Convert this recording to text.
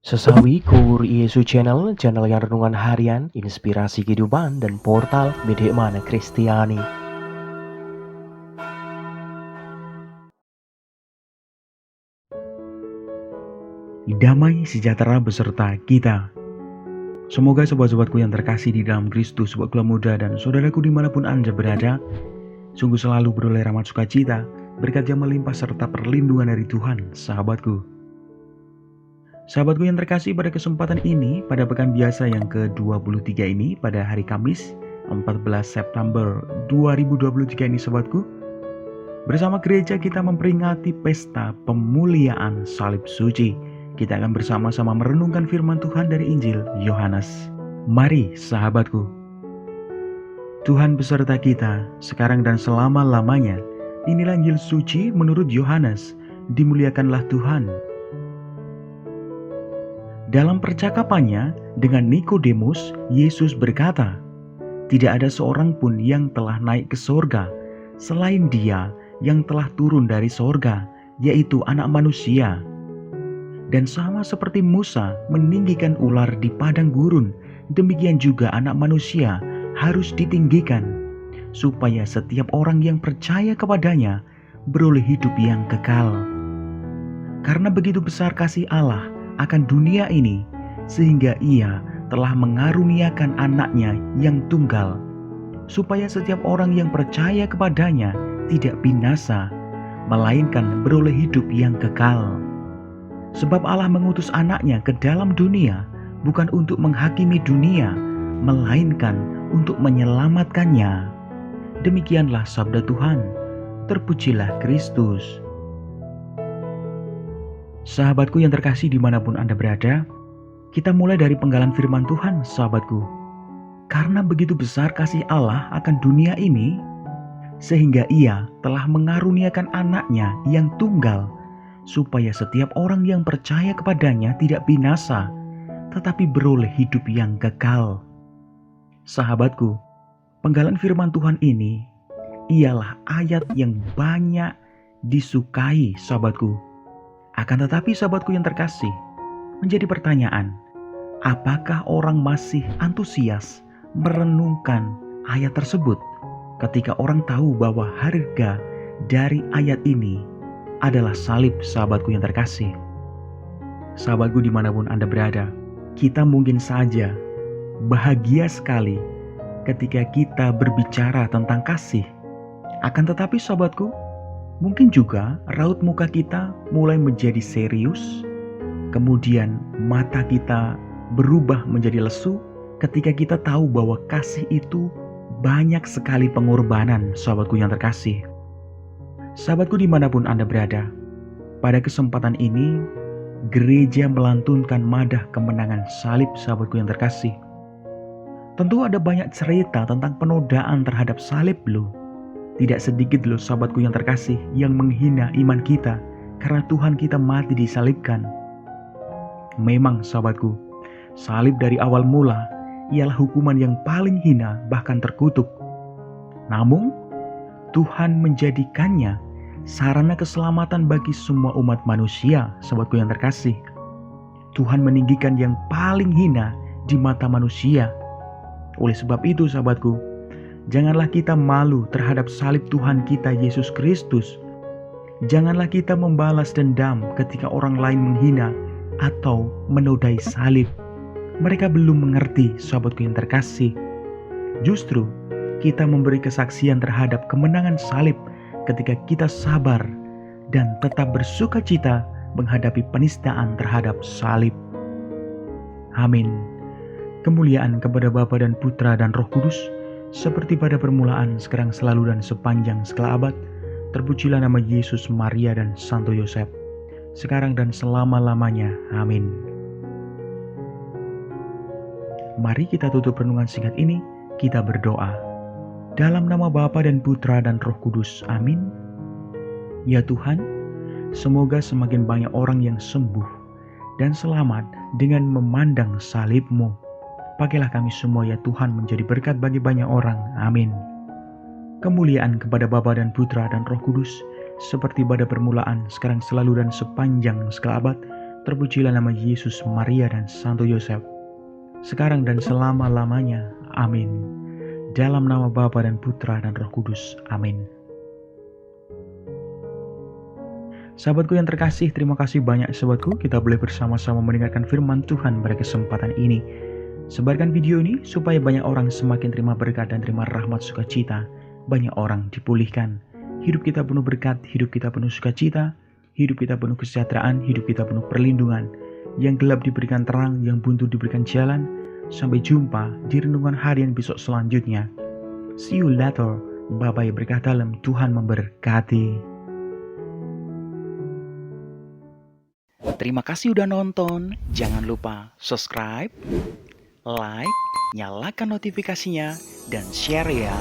Sesawi Yesu channel yang renungan harian, inspirasi kehidupan, dan portal Bedemana Kristiani. Damai sejahtera beserta kita. Semoga sobat-sobatku yang terkasih di dalam Kristus, sobat muda dan saudaraku dimanapun Anda berada, sungguh selalu beroleh rahmat sukacita, berkat yang melimpah serta perlindungan dari Tuhan, sahabatku. Sahabatku yang terkasih, pada kesempatan ini, pada pekan biasa yang ke-23 ini, pada hari Kamis 14 September 2023 ini sahabatku, bersama gereja kita memperingati pesta pemuliaan salib suci. Kita akan bersama-sama merenungkan firman Tuhan dari Injil Yohanes. Mari sahabatku, Tuhan beserta kita sekarang dan selama-lamanya. Inilah Injil suci menurut Yohanes. Dimuliakanlah Tuhan. Dalam percakapannya dengan Nikodemus, Yesus berkata, "Tidak ada seorang pun yang telah naik ke sorga, selain Dia yang telah turun dari sorga, yaitu Anak Manusia. Dan sama seperti Musa meninggikan ular di padang gurun, demikian juga Anak Manusia harus ditinggikan, supaya setiap orang yang percaya kepadanya beroleh hidup yang kekal. Karena begitu besar kasih Allah akan dunia ini, sehingga Ia telah mengaruniakan anaknya yang tunggal, supaya setiap orang yang percaya kepadanya tidak binasa, melainkan beroleh hidup yang kekal. Sebab Allah mengutus anaknya ke dalam dunia, bukan untuk menghakimi dunia, melainkan untuk menyelamatkannya." Demikianlah sabda Tuhan. Terpujilah Kristus. Sahabatku yang terkasih dimanapun Anda berada, kita mulai dari penggalan firman Tuhan, sahabatku. Karena begitu besar kasih Allah akan dunia ini, sehingga Ia telah mengaruniakan anaknya yang tunggal, supaya setiap orang yang percaya kepadanya tidak binasa, tetapi beroleh hidup yang kekal. Sahabatku, penggalan firman Tuhan ini ialah ayat yang banyak disukai sahabatku. Akan tetapi sahabatku yang terkasih, menjadi pertanyaan, apakah orang masih antusias merenungkan ayat tersebut ketika orang tahu bahwa harga dari ayat ini adalah salib, sahabatku yang terkasih? Sahabatku dimanapun Anda berada, kita mungkin saja bahagia sekali ketika kita berbicara tentang kasih. Akan tetapi sahabatku, mungkin juga raut muka kita mulai menjadi serius, kemudian mata kita berubah menjadi lesu ketika kita tahu bahwa kasih itu banyak sekali pengorbanan, sahabatku yang terkasih. Sahabatku dimanapun Anda berada, pada kesempatan ini gereja melantunkan madah kemenangan salib, sahabatku yang terkasih. Tentu ada banyak cerita tentang penodaan terhadap salib loh. Tidak sedikit loh sahabatku yang terkasih yang menghina iman kita karena Tuhan kita mati disalibkan. Memang sahabatku, salib dari awal mula ialah hukuman yang paling hina bahkan terkutuk. Namun Tuhan menjadikannya sarana keselamatan bagi semua umat manusia, sahabatku yang terkasih. Tuhan meninggikan yang paling hina di mata manusia. Oleh sebab itu sahabatku, janganlah kita malu terhadap salib Tuhan kita Yesus Kristus. Janganlah kita membalas dendam ketika orang lain menghina atau menodai salib. Mereka belum mengerti, sahabatku yang terkasih. Justru kita memberi kesaksian terhadap kemenangan salib ketika kita sabar dan tetap bersuka cita menghadapi penistaan terhadap salib. Amin. Kemuliaan kepada Bapa dan Putra dan Roh Kudus, seperti pada permulaan, sekarang, selalu, dan sepanjang segala abad. Terpujilah nama Yesus, Maria, dan Santo Yosef, sekarang dan selama-lamanya. Amin. Mari kita tutup renungan singkat ini, kita berdoa. Dalam nama Bapa dan Putra dan Roh Kudus. Amin. Ya Tuhan, semoga semakin banyak orang yang sembuh dan selamat dengan memandang salib-Mu. Pakailah kami semua ya Tuhan menjadi berkat bagi banyak orang. Amin. Kemuliaan kepada Bapa dan Putra dan Roh Kudus, seperti pada permulaan, sekarang, selalu, dan sepanjang segala abad. Terpujilah nama Yesus, Maria, dan Santo Yosef, sekarang dan selama-lamanya. Amin. Dalam nama Bapa dan Putra dan Roh Kudus. Amin. Sahabatku yang terkasih, terima kasih banyak sahabatku. Kita boleh bersama-sama mendengarkan firman Tuhan pada kesempatan ini. Sebarkan video ini supaya banyak orang semakin terima berkat dan terima rahmat sukacita. Banyak orang dipulihkan. Hidup kita penuh berkat, hidup kita penuh sukacita, hidup kita penuh kesejahteraan, hidup kita penuh perlindungan. Yang gelap diberikan terang, yang buntu diberikan jalan. Sampai jumpa di renungan harian besok selanjutnya. See you later. Bye-bye, berkah dalam. Tuhan memberkati. Terima kasih udah nonton. Jangan lupa subscribe, like, nyalakan notifikasinya, dan share ya.